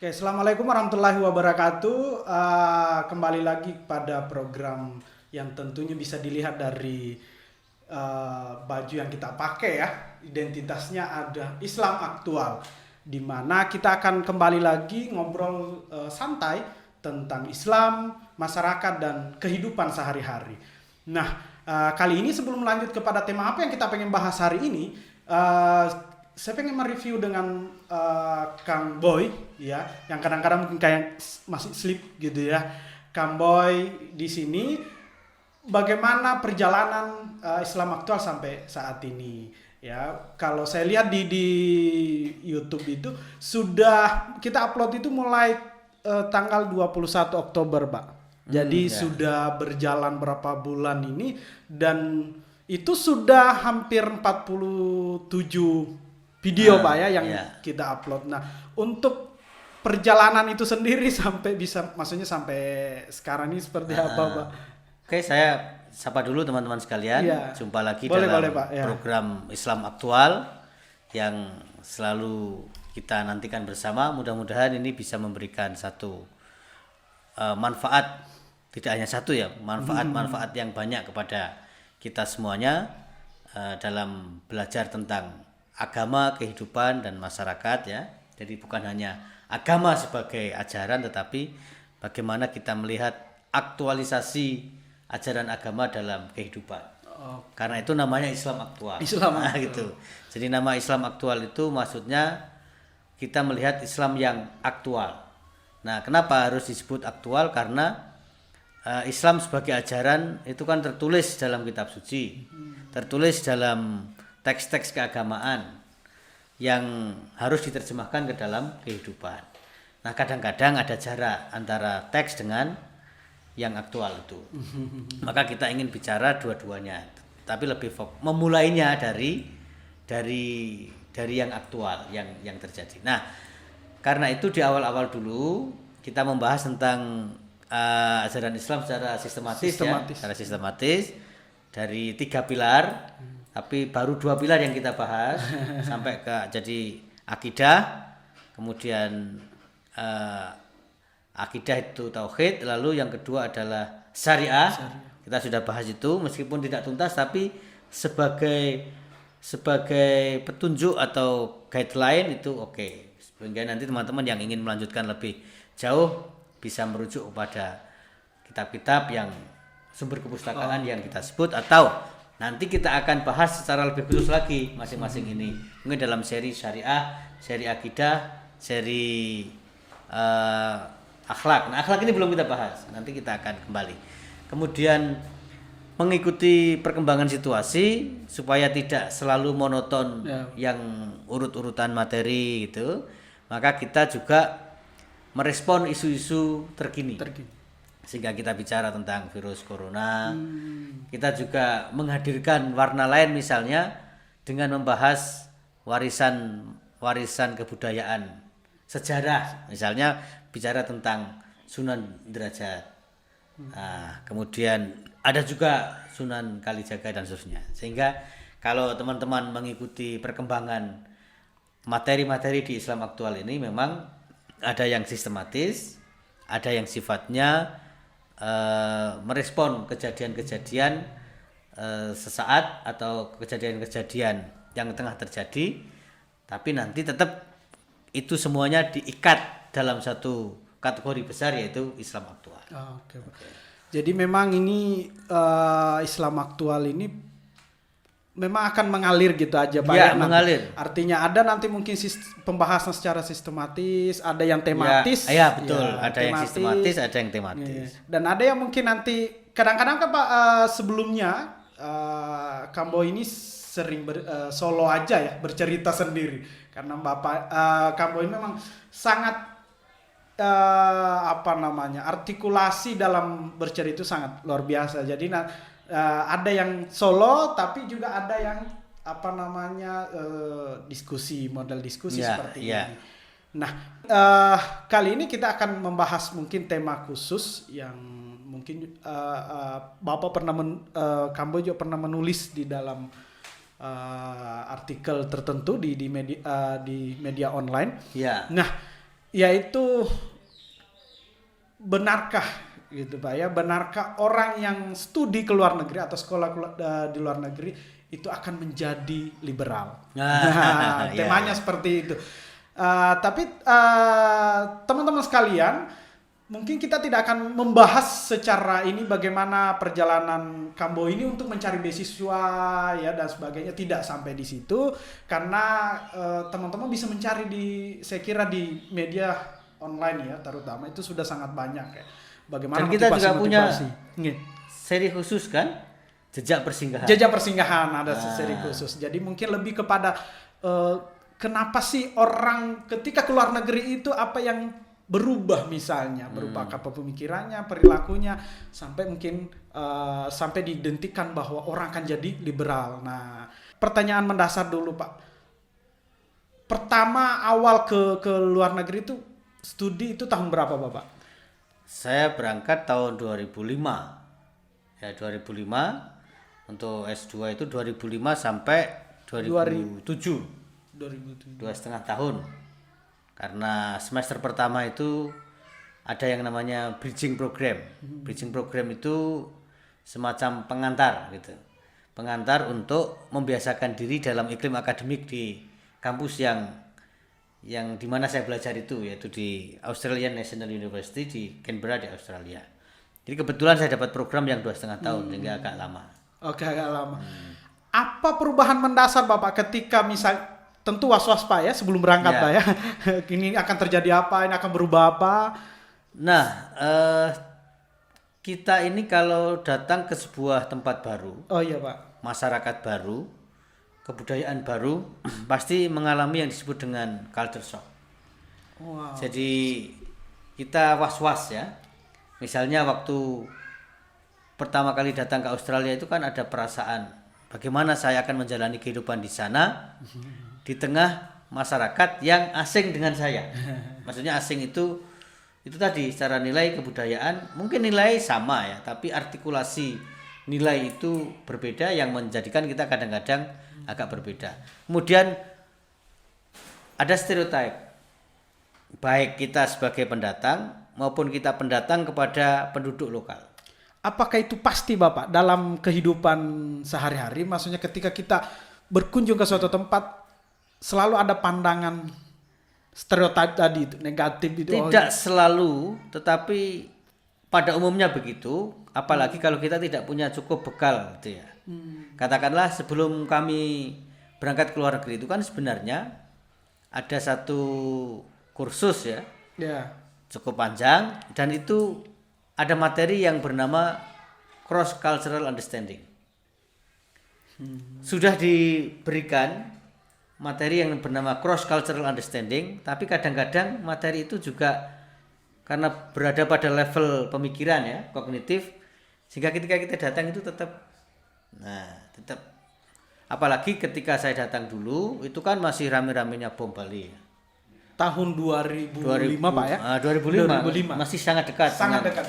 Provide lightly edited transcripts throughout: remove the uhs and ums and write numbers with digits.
Oke, assalamualaikum warahmatullahi wabarakatuh. Kembali lagi pada program yang tentunya bisa dilihat dari baju yang kita pakai ya. Identitasnya ada Islam aktual, di mana kita akan kembali lagi ngobrol santai tentang Islam, masyarakat dan kehidupan sehari-hari. Nah, kali ini sebelum lanjut kepada tema apa yang kita pengen bahas hari ini, saya pengen mereview dengan Kang Boy ya, yang kadang-kadang mungkin kayak masih sleep gitu ya. Kang Boy di sini bagaimana perjalanan Islam aktual sampai saat ini ya. Kalau saya lihat di YouTube itu sudah kita upload itu mulai tanggal 21 Oktober, Pak. Jadi sudah berjalan berapa bulan ini dan itu sudah hampir 47 video Pak ya yang kita upload. Nah, untuk perjalanan itu sendiri sampai bisa, maksudnya sampai sekarang ini seperti apa Pak? Oke, saya sapa dulu teman-teman sekalian. Iya. Jumpa lagi Boleh, dalam Pak, ya. program Islam Aktual yang selalu kita nantikan bersama. Mudah-mudahan ini bisa memberikan satu manfaat, tidak hanya satu ya, manfaat-manfaat yang banyak kepada kita semuanya dalam belajar tentang agama, kehidupan dan masyarakat ya. Jadi bukan hanya agama sebagai ajaran, tetapi bagaimana kita melihat aktualisasi ajaran agama dalam kehidupan. Karena itu namanya Islam aktual. Islam aktual. Gitu. Jadi nama Islam aktual itu maksudnya kita melihat Islam yang aktual. Nah, kenapa harus disebut aktual? Karena Islam sebagai ajaran itu kan tertulis dalam kitab suci, tertulis dalam teks-teks keagamaan yang harus diterjemahkan ke dalam kehidupan. Nah, kadang-kadang ada jarak antara teks dengan yang aktual itu. Maka kita ingin bicara dua-duanya, tapi lebih memulainya dari yang aktual yang terjadi. Nah, karena itu di awal-awal dulu kita membahas tentang ajaran Islam secara sistematis. Ya, secara sistematis dari 3 pilar. Tapi baru 2 pilar yang kita bahas sampai ke jadi akidah, kemudian akidah itu tauhid, lalu yang kedua adalah syariah. Kita sudah bahas itu meskipun tidak tuntas, tapi sebagai petunjuk atau guideline itu oke. Sehingga nanti teman-teman yang ingin melanjutkan lebih jauh bisa merujuk kepada kitab-kitab yang sumber kepustakaan yang kita sebut, atau nanti kita akan bahas secara lebih khusus lagi masing-masing ini. Mungkin dalam seri syariah, seri akidah, seri akhlak. Nah, akhlak ini belum kita bahas. Nanti kita akan kembali. Kemudian mengikuti perkembangan situasi supaya tidak selalu monoton yang urut-urutan materi gitu. Maka kita juga merespon isu-isu terkini. Sehingga kita bicara tentang virus corona. Kita juga menghadirkan warna lain, misalnya dengan membahas warisan kebudayaan, sejarah, misalnya bicara tentang Sunan Derajat. Nah, kemudian ada juga Sunan Kalijaga dan seterusnya. Sehingga kalau teman-teman mengikuti perkembangan materi-materi di Islam aktual ini, memang ada yang sistematis, ada yang sifatnya merespon kejadian-kejadian sesaat atau kejadian-kejadian yang tengah terjadi, tapi nanti tetap itu semuanya diikat dalam satu kategori besar, yaitu Islam aktual. Oke. Jadi memang ini Islam aktual ini memang akan mengalir gitu aja Pak ya, mengalir. Artinya ada nanti mungkin pembahasan secara sistematis, ada yang tematis. Ya, betul. Ada yang sistematis, ada yang tematis. Dan ada yang mungkin nanti kadang-kadang kan Pak, sebelumnya Kambo ini sering solo aja ya, bercerita sendiri. Karena Bapak Kambo ini memang sangat artikulasi dalam bercerita itu sangat luar biasa. Jadi ada yang solo, tapi juga ada yang diskusi, model diskusi seperti ini. Nah, kali ini kita akan membahas mungkin tema khusus yang mungkin Bapak Kambo juga pernah menulis di dalam artikel tertentu di media online. Ya. Nah, yaitu benarkah gitu Pak ya, benarkah orang yang studi ke luar negeri atau sekolah di luar negeri itu akan menjadi liberal? Nah, Temanya iya. seperti itu. Tapi teman-teman sekalian, mungkin kita tidak akan membahas secara ini bagaimana perjalanan Kambo ini untuk mencari beasiswa ya dan sebagainya, tidak sampai di situ karena teman-teman bisa mencari saya kira di media online ya, terutama itu sudah sangat banyak ya. Bagaimana Dan kita juga punya Nggih. seri khusus kan, jejak persinggahan. Jejak persinggahan ada seri khusus. Jadi mungkin lebih kepada kenapa sih orang ketika keluar negeri itu apa yang berubah misalnya, berupa apa pemikirannya, perilakunya, sampai mungkin sampai diidentikan bahwa orang akan jadi liberal. Nah, pertanyaan mendasar dulu Pak. Pertama awal ke luar negeri itu studi itu tahun berapa Bapak? Saya berangkat tahun 2005. Ya, 2005. Untuk S2 itu 2005 sampai 2007. 2007. 2,5 tahun. Karena semester pertama itu ada yang namanya bridging program. Bridging program itu semacam pengantar gitu. Pengantar untuk membiasakan diri dalam iklim akademik di kampus yang dimana saya belajar itu, yaitu di Australian National University di Canberra di Australia. Jadi kebetulan saya dapat program yang 2,5 tahun, sehingga agak lama. Oke, agak lama. Apa perubahan mendasar Bapak ketika misal, tentu was-was Pak ya sebelum berangkat Ya. Pak ya. Ini akan terjadi apa, ini akan berubah apa? Nah, kita ini kalau datang ke sebuah tempat baru, Oh iya Pak. masyarakat baru, kebudayaan baru, pasti mengalami yang disebut dengan culture shock. Wow. Jadi kita was-was ya. Misalnya waktu pertama kali datang ke Australia itu kan ada perasaan bagaimana saya akan menjalani kehidupan di sana di tengah masyarakat yang asing dengan saya. Maksudnya asing itu tadi secara nilai kebudayaan mungkin nilai sama ya, tapi artikulasi nilai itu berbeda yang menjadikan kita kadang-kadang agak berbeda. Kemudian ada stereotip, baik kita sebagai pendatang maupun kita pendatang kepada penduduk lokal. Apakah itu pasti Bapak dalam kehidupan sehari-hari? Maksudnya ketika kita berkunjung ke suatu tempat selalu ada pandangan stereotip tadi itu, negatif itu. Tidak selalu, tetapi pada umumnya begitu, apalagi kalau kita tidak punya cukup bekal gitu ya. Katakanlah sebelum kami berangkat ke luar negeri itu kan sebenarnya ada satu kursus ya, Ya. cukup panjang, dan itu ada materi yang bernama cross cultural understanding. Sudah diberikan materi yang bernama cross cultural understanding, tapi kadang-kadang materi itu juga karena berada pada level pemikiran ya, kognitif, sehingga ketika kita datang itu tetap apalagi ketika saya datang dulu itu kan masih rame-ramenya bom Bali ya. Tahun 2005 Pak ya? 2005 masih sangat dekat Sangat dengan- dekat.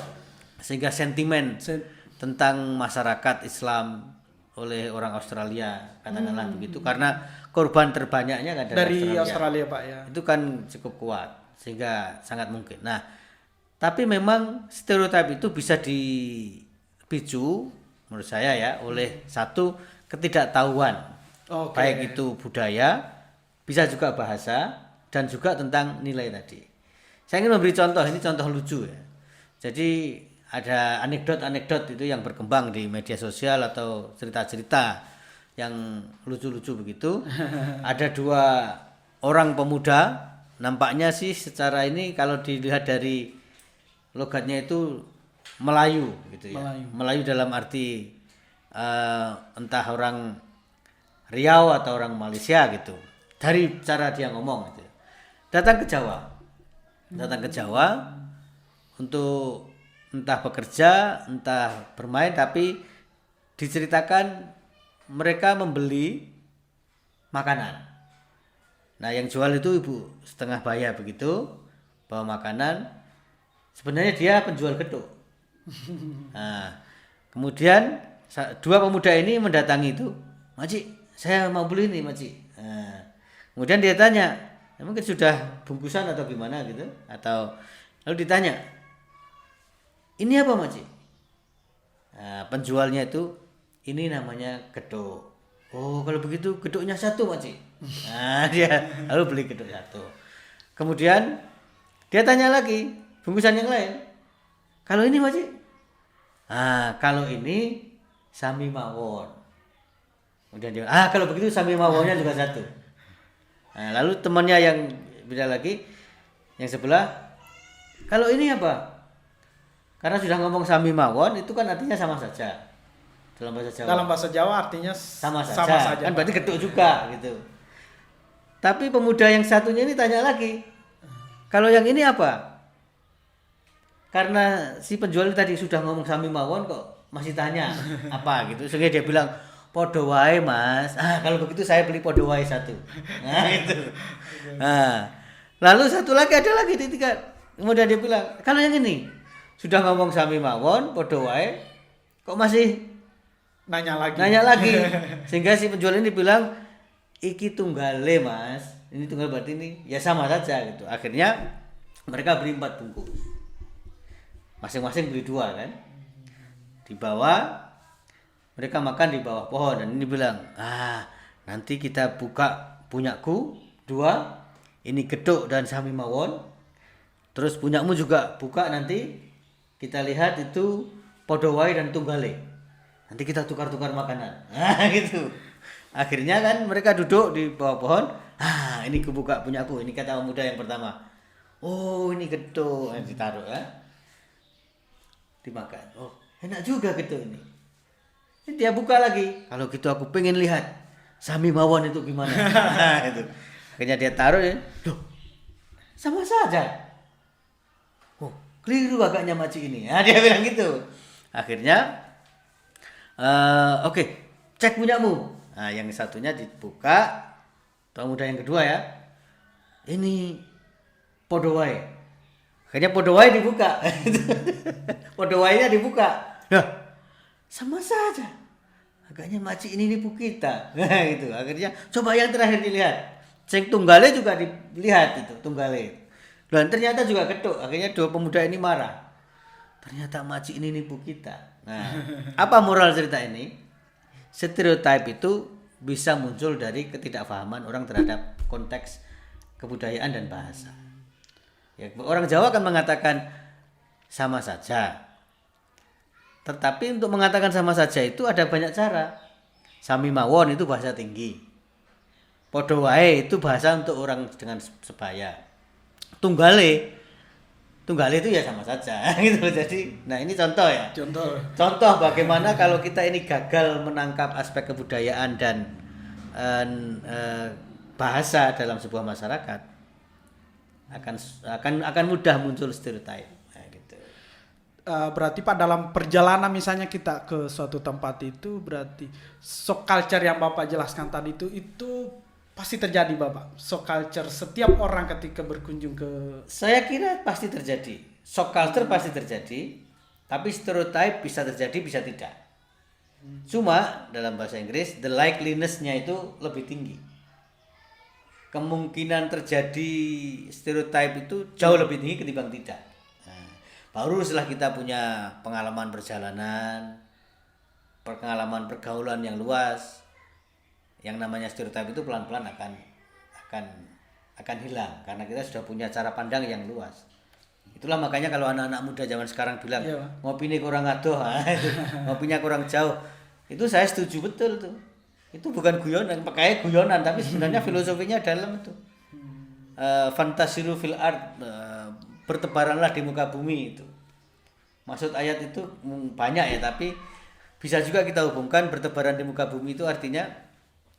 sehingga sentimen Se- tentang masyarakat Islam oleh orang Australia katakanlah begitu, karena korban terbanyaknya kan Dari Australia Pak ya. itu kan cukup kuat sehingga sangat mungkin. Nah, tapi memang stereotip itu bisa dipicu menurut saya ya oleh satu ketidaktahuan, Oke. baik itu budaya, bisa juga bahasa, dan juga tentang nilai tadi. Saya ingin memberi contoh, ini contoh lucu ya. Jadi ada anekdot-anekdot itu yang berkembang di media sosial atau cerita-cerita yang lucu-lucu begitu. Ada dua orang pemuda, nampaknya sih secara ini kalau dilihat dari logatnya itu Melayu gitu ya. Melayu dalam arti entah orang Riau atau orang Malaysia gitu. Dari cara dia ngomong gitu. Datang ke Jawa untuk entah bekerja, entah bermain, tapi diceritakan mereka membeli makanan. Nah, yang jual itu ibu setengah bayar begitu, bawa makanan. Sebenarnya dia penjual gedung. Nah, kemudian dua pemuda ini mendatangi itu, "Makcik, saya mau beli ini, Makcik." Nah, kemudian dia tanya, mungkin sudah bungkusan atau gimana gitu, atau lalu ditanya, ini apa makcik? Nah, penjualnya itu, ini namanya gedok. Oh kalau begitu gedoknya satu makcik. Nah dia lalu beli gedok satu. Kemudian dia tanya lagi bungkusan yang lain, kalau ini makcik? Ah kalau ini sami mawon. Kemudian dia, kalau begitu sami mawonnya juga satu. Nah, lalu temannya yang beda lagi, yang sebelah, kalau ini apa? Karena sudah ngomong sami mawon itu kan artinya sama saja dalam bahasa Jawa. Dalam bahasa Jawa artinya Sama saja. Kan berarti gedok juga gitu. Tapi pemuda yang satunya ini tanya lagi, kalau yang ini apa? Karena si penjual tadi sudah ngomong sami mawon kok masih tanya apa gitu. Sehingga dia bilang, podo wae mas. Kalau begitu saya beli podo wae satu. Nah itu. Nah, lalu satu lagi ada lagi di tiga. Kemudian dia bilang, kalau yang ini sudah ngomong sami mawon, podo wae, kok masih nanya lagi. Sehingga si penjual ini bilang, iki tunggale mas. Ini tunggal berarti ini ya sama saja gitu. Akhirnya mereka beli 4 bungkus. Masing-masing beli 2 kan. Dibawa, mereka makan di bawah pohon. Dan ini bilang, nanti kita buka punyaku 2, ini gedok dan sami mawon. Terus punyamu juga buka nanti. Kita lihat itu podowai dan tunggale. Nanti kita tukar-tukar makanan. Gitu. Akhirnya kan mereka duduk di bawah pohon. Ini kubuka punya aku. Ini kata pemuda yang pertama. Oh ini gedok. Ditaruh ya. Dimakan. Oh enak juga gedok ini. Dia buka lagi. Kalau gitu aku pengen lihat sami mawon itu gimana. Gitu. Akhirnya dia taruh ya. Loh sama saja. Keliru agaknya makcik ini. Dia bilang gitu. Akhirnya oke, cek punyamu. Yang satunya dibuka. Pemuda yang kedua ya. Ini podowai. Akhirnya podowai dibuka. Podowainya dibuka. Sama saja. Agaknya makcik ini nipu kita. Gitu. Akhirnya coba yang terakhir dilihat. Cek tunggale juga dilihat itu, tunggale. Dan ternyata juga gedok. Akhirnya 2 pemuda ini marah. Ternyata makcik ini nipu kita. Nah, apa moral cerita ini? Stereotip itu bisa muncul dari ketidakfahaman orang terhadap konteks kebudayaan dan bahasa. Ya, orang Jawa kan mengatakan sama saja. Tetapi untuk mengatakan sama saja itu ada banyak cara. Sami mawon itu bahasa tinggi. Podo wae itu bahasa untuk orang dengan sebaya. Tunggale itu ya sama saja gitu. Jadi nah ini contoh ya. Contoh bagaimana kalau kita ini gagal menangkap aspek kebudayaan dan bahasa dalam sebuah masyarakat akan mudah muncul stereotip. Nah, gitu. Berarti Pak dalam perjalanan misalnya kita ke suatu tempat itu berarti shock culture yang Bapak jelaskan tadi itu pasti terjadi Bapak. Shock culture setiap orang ketika berkunjung ke... Saya kira pasti terjadi. Shock culture pasti terjadi. Tapi stereotype bisa terjadi, bisa tidak. Cuma dalam bahasa Inggris, the likeliness-nya itu lebih tinggi. Kemungkinan terjadi stereotype itu jauh lebih tinggi ketimbang tidak. Nah, baru setelah kita punya pengalaman perjalanan, pengalaman pergaulan yang luas, yang namanya stereotip itu pelan-pelan akan hilang karena kita sudah punya cara pandang yang luas. Itulah makanya kalau anak-anak muda zaman sekarang bilang ngopi ini kurang adoh, ngopinya kurang jauh, itu saya setuju betul tuh. Itu bukan guyonan, pakai guyonan tapi sebenarnya filosofinya dalam itu. Fantasiru fil art, bertebaranlah di muka bumi itu. Maksud ayat itu banyak ya, tapi bisa juga kita hubungkan bertebaran di muka bumi itu artinya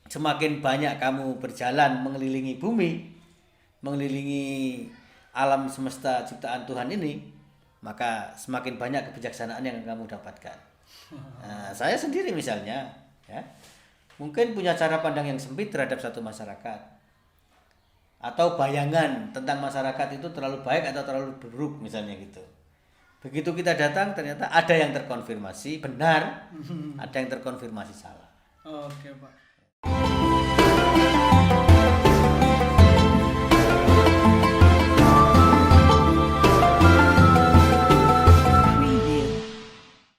semakin banyak kamu berjalan mengelilingi bumi, mengelilingi alam semesta ciptaan Tuhan ini, maka semakin banyak kebijaksanaan yang kamu dapatkan. Nah, saya sendiri misalnya, ya, mungkin punya cara pandang yang sempit terhadap satu masyarakat, atau bayangan tentang masyarakat itu terlalu baik atau terlalu buruk misalnya gitu. Begitu kita datang ternyata ada yang terkonfirmasi benar, ada yang terkonfirmasi salah. Oke Pak.